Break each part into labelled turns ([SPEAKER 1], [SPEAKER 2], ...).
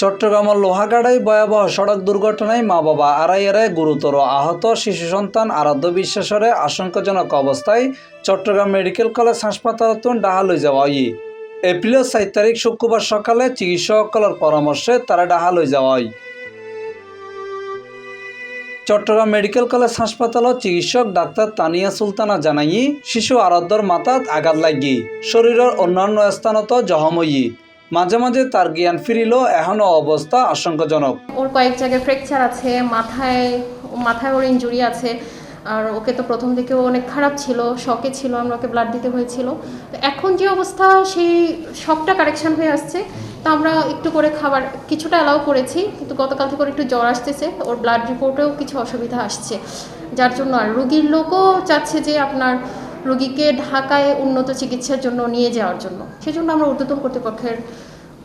[SPEAKER 1] চট্টগ্রামের লোহাগাড়ায় ভয়াবহ সড়ক দুর্ঘটনায় মা বাবা আড়াই গুরুতর আহত শিশু সন্তান আরাধ্য বিশ্বাসরে আশঙ্কাজনক অবস্থায় চট্টগ্রাম মেডিকেল কলেজ হাসপাতালত ডাহা লই যাওয়া হয়। এপ্রিলের 4 তারিখ শুক্রবার সকালে চিকিৎসকলের পরামর্শে তারা ডাহা লই যাওয়া হয়। চট্টগ্রাম মেডিকেল কলেজ হাসপাতালত চিকিৎসক ডাক্তার তানিয়া সুলতানা জানাই শিশু আরাধ্যর মাথাত আঘাত লাগি শরীরের অন্যান্য স্থানত জখম হই মাঝে মাঝে তার জ্ঞান ফিরিলেও এখনও অবস্থা আশঙ্কাজনক।
[SPEAKER 2] ওর কয়েক জায়গায় ফ্র্যাকচার আছে, মাথায় ওর ইনজুরি আছে। আর ওকে তো প্রথম থেকেও অনেক খারাপ ছিল, শকে ছিল, আমরা ওকে ব্লাড দিতে হয়েছিল। তো এখন যে অবস্থা, সেই শকটা কারেকশন হয়ে আসছে। তো আমরা একটু করে খাবার কিছুটা অ্যালাউ করেছি, কিন্তু গতকাল থেকে ওর একটু জ্বর আসতেছে, ওর ব্লাড রিপোর্টেও কিছু অসুবিধা আসছে, যার জন্য আর রুগীর লোকও চাচ্ছে যে আপনার রুগীকে ঢাকায় উন্নত চিকিৎসার জন্য নিয়ে যাওয়ার জন্য। সেজন্য আমরা ঊর্ধ্বতন কর্তৃপক্ষের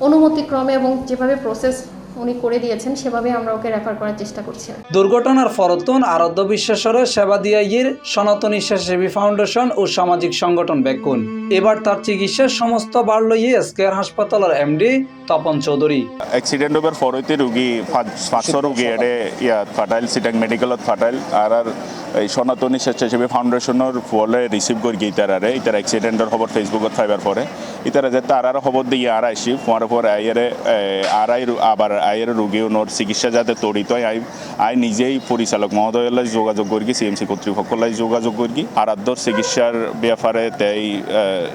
[SPEAKER 2] অনুমতিক্রমে এবং যেভাবে প্রসেস উনি করে দিয়েছেন সেভাবে আমরা ওকে রেফার করার চেষ্টা করছি।
[SPEAKER 1] দুর্ঘটনার ফরতন আরাধ্য বিশ্বাসরে সেবা দিয়াইয়ের সনাতনী স্বেচ্ছাসেবী ফাউন্ডেশন ও সামাজিক সংগঠন বেকুন এবার তার চিকিৎসার সমস্ত বার লইয়ে এসকেআর হাসপাতালের এমডি তপন চৌধুরী।
[SPEAKER 3] এক্সিডেন্ট হবার ফরতে রুগী 500 রুগী এডে ফাটাইল সিটাং মেডিকেলত ফাটাইল আর এই সনাতনী স্বেচ্ছাসেবী ফাউন্ডেশনের ফলে রিসিভ করি ইতারারে ইতার এক্সিডেন্টের খবর ফেসবুকত ফাইবার পরে ইতারা যে তারার খবর দিয়ে আর আইসি ফোয়ার পর আইয়ারে আবার আইয়ের রুগী ওর চিকিৎসা যাতে তড়িত আই নিজেই পরিচালক মহোদয়লাই যোগাযোগ করি সিএমসি কর্তৃপক্ষলাই যোগাযোগ করি আরাধ্যর চিকিৎসার ব্যাপারে তাই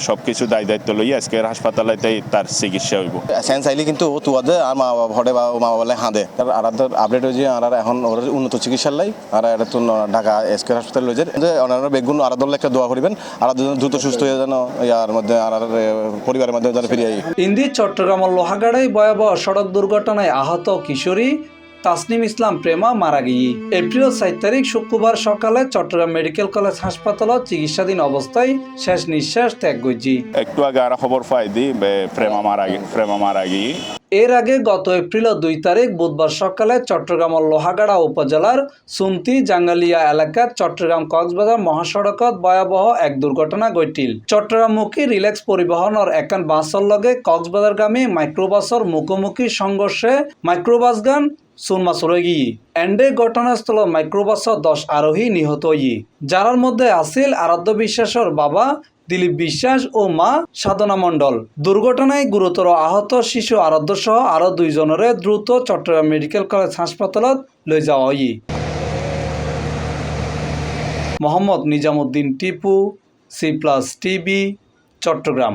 [SPEAKER 3] সবকিছু দায়িত্ব লইয়া আজকে হাসপাতালে তাই তার চিকিৎসা হইব।
[SPEAKER 4] চাইলে কিন্তু ও তুয়াদে আর মা বাবা ভরে বা মা বাবালে হাঁদে তার আরাধ্যর আপডেট হয়েছে আর এখন ওর উন্নত চিকিৎসার লাই আর এটা তো ঢাকা এসকেআর হাসপাতাল লইছে অন্যান্য বেগুন আরাধ্যর একটা দোয়া করিবেন আর দ্রুত সুস্থ হয়ে যেন ইয়ার মধ্যে আর পরিবারের মধ্যে যেন ফিরে আই।
[SPEAKER 1] ইন্দি চট্টগ্রামের লোহাগাড়ায় ভয়াবহ সড়ক দুর্ঘটনায় আহত কিশোরী তাসনিম ইসলাম প্রেমা মারা গিয়ে এপ্রিল 4 তারিখ শুক্রবার সকালে চট্টগ্রাম মেডিকেল কলেজ হাসপাতালত চিকিৎসাধীন অবস্থায় শেষ নিঃশ্বাস ত্যাগ করছি।
[SPEAKER 3] একটু আগে আর খবর পাই দি প্রেমা মারা গিয়ে।
[SPEAKER 1] এর আগে গত এপ্রিল 2 তারিখ বুধবার সকালে চট্টগ্রামের লোহাগাড়া উপজেলার সুন্তি জাঙ্গালিয়া এলাকার চট্টগ্রাম কক্সবাজার মহাসড়কত ভয়াবহ এক দুর্ঘটনা ঘটিল। চট্টগ্রামমুখী রিল্যাক্স পরিবহনের একান বাসর লগে কক্সবাজারগামী মাইক্রোবাসর মুখোমুখি সংঘর্ষে মাইক্রোবাসগান সুনমাসুর গিয়ে এন্ডে ঘটনাস্থল মাইক্রোবাসর 10 আরোহী নিহত হই যারার মধ্যে আছিল আরাধ্য বিশ্বাসের বাবা দিলীপ বিশ্বাস ও মা সাধনা মণ্ডল। দুর্ঘটনায় গুরুতর আহত শিশু আরাধ্য সহ আরো 2 জনরে দ্রুত চট্টগ্রাম মেডিকেল কলেজ হাসপাতালত লই যাওয়া হয়। Mohammad Nizamuddin Tipu, C+ TV, Chittagong.